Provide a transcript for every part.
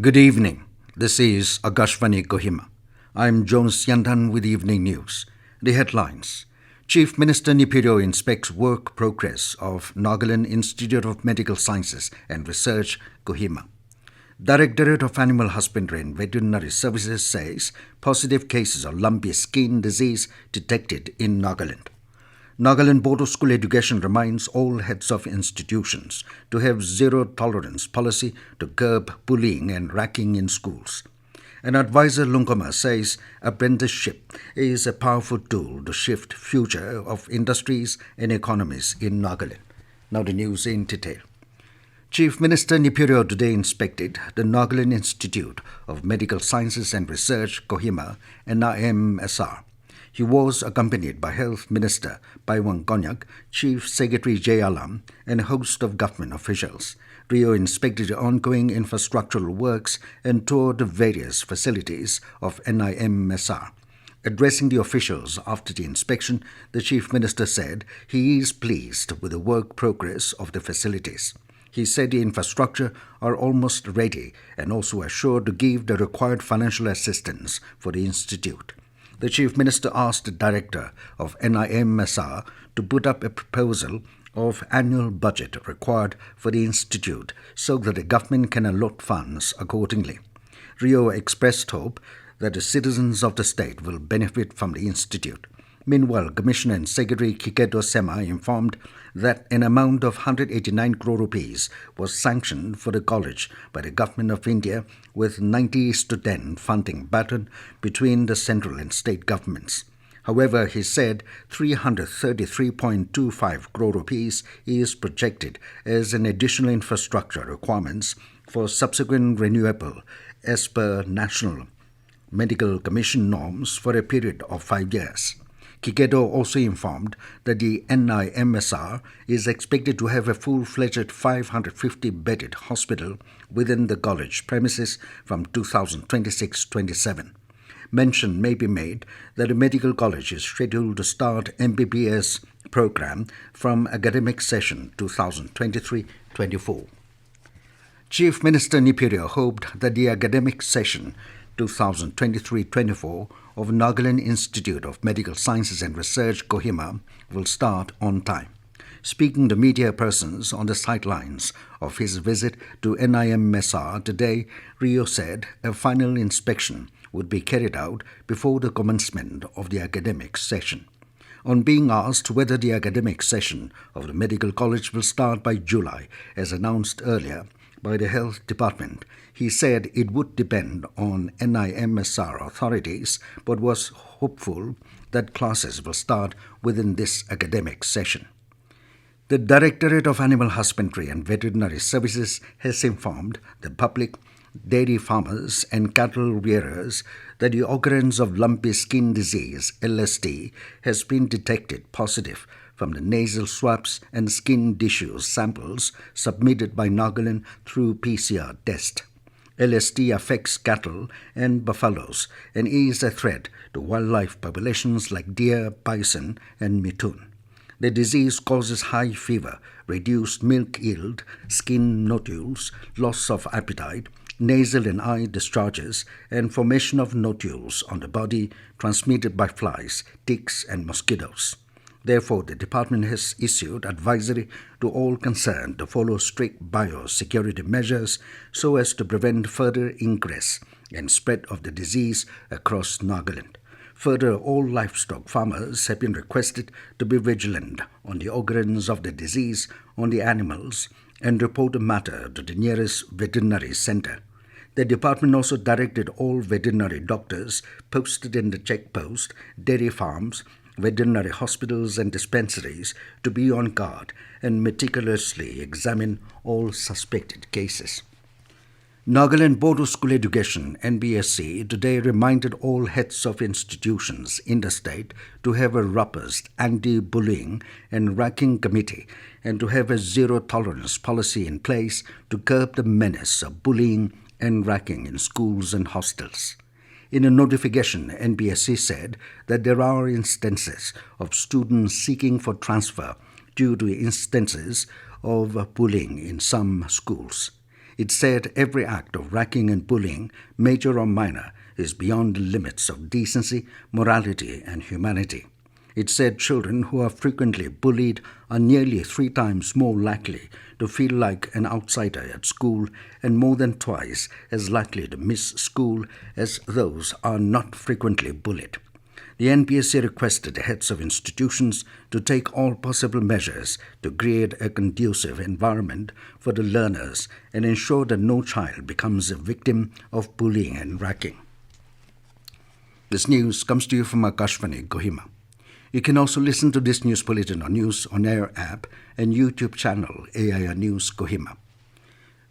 Good evening. This is Akashvani Kohima. I'm Jones Yandan with Evening News. The headlines. Chief Minister Neiphiu Rio inspects work progress of Nagaland Institute of Medical Sciences and Research, Kohima. Directorate of Animal Husbandry and Veterinary Services says positive cases of Lumpy Skin Disease detected in Nagaland. Nagaland Board of School Education reminds all heads of institutions to have zero-tolerance policy to curb bullying and ragging in schools. An advisor, Longkumer, says apprenticeship is a powerful tool to shift future of industries and economies in Nagaland. Now the news in detail. Chief Minister Neiphiu Rio today inspected the Nagaland Institute of Medical Sciences and Research, Kohima, NIMSR. He was accompanied by Health Minister Paiwang Konyak, Chief Secretary J. Alam, and a host of government officials. Rio inspected the ongoing infrastructural works and toured various facilities of NIMSR. Addressing the officials after the inspection, the Chief Minister said he is pleased with the work progress of the facilities. He said the infrastructure are almost ready and also assured to give the required financial assistance for the institute. The Chief Minister asked the Director of NIMSR to put up a proposal of annual budget required for the institute so that the government can allot funds accordingly. Rio expressed hope that the citizens of the state will benefit from the institute. Meanwhile, Commissioner and Secretary Kiketo Sema informed that an amount of 189 crore rupees was sanctioned for the college by the Government of India with 90:10 funding pattern between the central and state governments. However, he said 333.25 crore rupees is projected as an additional infrastructure requirements for subsequent renewable as per National Medical Commission norms for a period of 5 years. Kiketo also informed that the NIMSR is expected to have a full-fledged 550-bedded hospital within the college premises from 2026-27. Mention may be made that the medical college is scheduled to start MBBS program from academic session 2023-24. Chief Minister Neiphiu Rio hoped that the academic session 2023-24 of Nagaland Institute of Medical Sciences and Research, Kohima, will start on time. Speaking to media persons on the sidelines of his visit to NIMSR today, Rio said a final inspection would be carried out before the commencement of the academic session. On being asked whether the academic session of the medical college will start by July, as announced earlier by the Health Department, he said it would depend on NIMSR authorities, but was hopeful that classes will start within this academic session. The Directorate of Animal Husbandry and Veterinary Services has informed the public, dairy farmers and cattle rearers that the occurrence of Lumpy Skin Disease, LSD, has been detected positive from the nasal swabs and skin tissue samples submitted by Nagaland through PCR test. LSD affects cattle and buffaloes and is a threat to wildlife populations like deer, bison, and mitoon. The disease causes high fever, reduced milk yield, skin nodules, loss of appetite, nasal and eye discharges, and formation of nodules on the body transmitted by flies, ticks, and mosquitoes. Therefore, the department has issued advisory to all concerned to follow strict biosecurity measures so as to prevent further ingress and spread of the disease across Nagaland. Further, all livestock farmers have been requested to be vigilant on the occurrence of the disease on the animals and report the matter to the nearest veterinary center. The department also directed all veterinary doctors posted in the checkpost, dairy farms, veterinary hospitals and dispensaries to be on guard and meticulously examine all suspected cases. Nagaland Board of School Education, NBSC, today reminded all heads of institutions in the state to have a robust anti-bullying and ragging committee and to have a zero-tolerance policy in place to curb the menace of bullying and ragging in schools and hostels. In a notification, NBSC said that there are instances of students seeking for transfer due to instances of bullying in some schools. It said every act of racking and bullying, major or minor, is beyond the limits of decency, morality, and humanity. It said children who are frequently bullied are nearly 3 times more likely to feel like an outsider at school and more than twice as likely to miss school as those are not frequently bullied. The NPSC requested the heads of institutions to take all possible measures to create a conducive environment for the learners and ensure that no child becomes a victim of bullying and racking. This news comes to you from Akashvani, Kohima. You can also listen to this news bulletin on News On Air app and YouTube channel AIR News Kohima.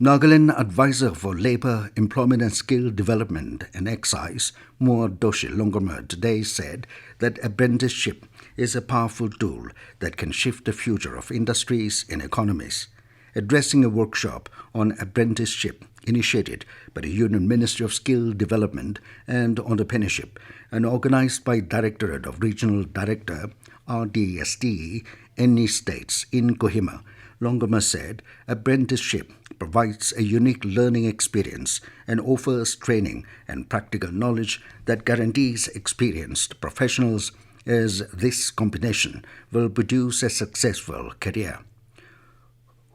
Nagaland Advisor for Labour, Employment and Skill Development and Excise, Doshi Longkumer, today said that apprenticeship is a powerful tool that can shift the future of industries and economies. Addressing a workshop on apprenticeship initiated by the Union Ministry of Skill Development and Entrepreneurship and organized by Directorate of Regional Director RDST any states in Kohima, Longkumer said apprenticeship provides a unique learning experience and offers training and practical knowledge that guarantees experienced professionals, as this combination will produce a successful career.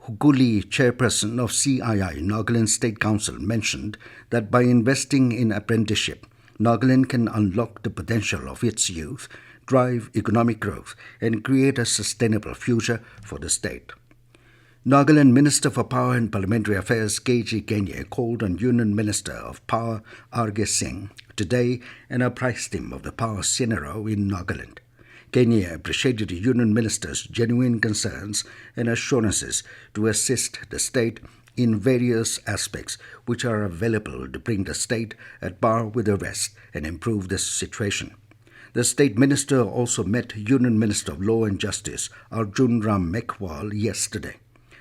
Huguli, chairperson of CII Nagaland State Council, mentioned that by investing in apprenticeship, Nagaland can unlock the potential of its youth, drive economic growth, and create a sustainable future for the state. Nagaland Minister for Power and Parliamentary Affairs KG Kenya called on Union Minister of Power R.K. Singh today and apprised him of the power scenario in Nagaland. Kenya appreciated the Union Minister's genuine concerns and assurances to assist the state in various aspects which are available to bring the state at par with the rest and improve the situation. The State Minister also met Union Minister of Law and Justice Arjun Ram Meghwal yesterday.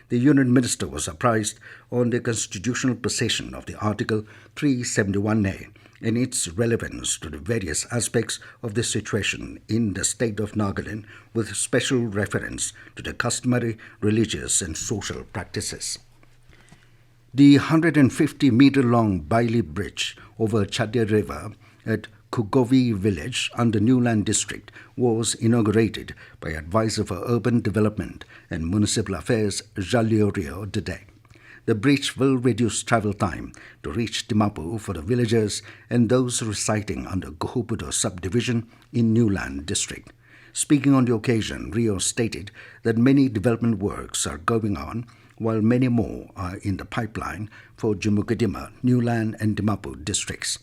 The Union Minister was apprised on the constitutional position of the Article 371A and its relevance to the various aspects of the situation in the state of Nagaland, with special reference to the customary, religious and social practices. The 150-meter-long Bailey Bridge over Chadya River at Kugovi village under Newland district was inaugurated by Advisor for Urban Development and Municipal Affairs Neiphiu Rio today. The bridge will reduce travel time to reach Dimapur for the villagers and those residing under Gohupudo subdivision in Newland district. Speaking on the occasion, Rio stated that many development works are going on, while many more are in the pipeline for Jumukadima, Newland and Dimapur districts.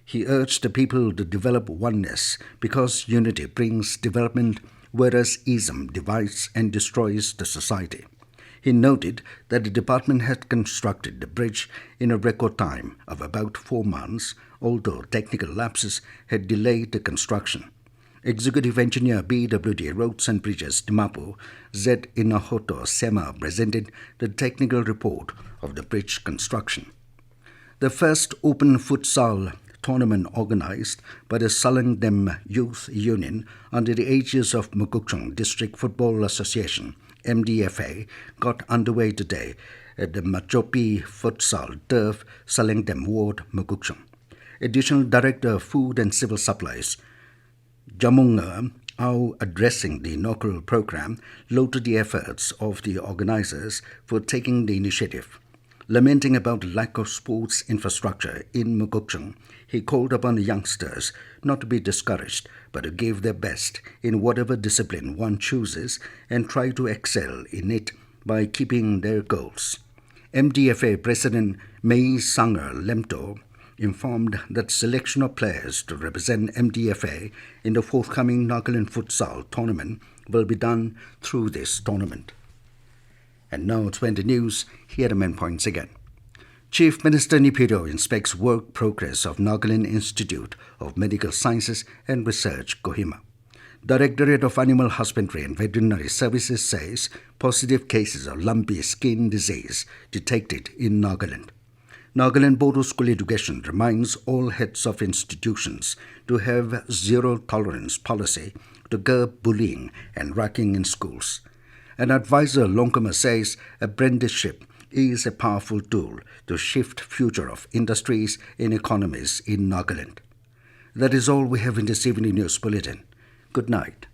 He urged the people to develop oneness because unity brings development, whereas ism divides and destroys the society. He noted that the department had constructed the bridge in a record time of about 4 months, although technical lapses had delayed the construction. Executive Engineer BWD Roads and Bridges Dimapur, Z. Inahoto Sema, presented the technical report of the bridge construction. The first open futsal tournament organized by the Salangdem Youth Union under the aegis of Mukukchung District Football Association, MDFA, got underway today at the Machopi Futsal Turf, Salangdem Ward, Mukukchung. Additional Director of Food and Civil Supplies, Jamunga, addressing the inaugural program, lauded the efforts of the organizers for taking the initiative. Lamenting about the lack of sports infrastructure in Mukukchung, he called upon the youngsters not to be discouraged, but to give their best in whatever discipline one chooses and try to excel in it by keeping their goals. MDFA President Mei Sanger Lemto informed that selection of players to represent MDFA in the forthcoming Nagaland Futsal tournament will be done through this tournament. And now to end the news, here are the main points again. Chief Minister Neiphiu Rio inspects work progress of Nagaland Institute of Medical Sciences and Research, Kohima. Directorate of Animal Husbandry and Veterinary Services says positive cases of Lumpy Skin Disease detected in Nagaland. Nagaland Board of School Education reminds all heads of institutions to have zero-tolerance policy to curb bullying and racking in schools. An advisor, Longkumer, says apprenticeship is a powerful tool to shift future of industries and economies in Nagaland. That is all we have in this evening news bulletin. Good night.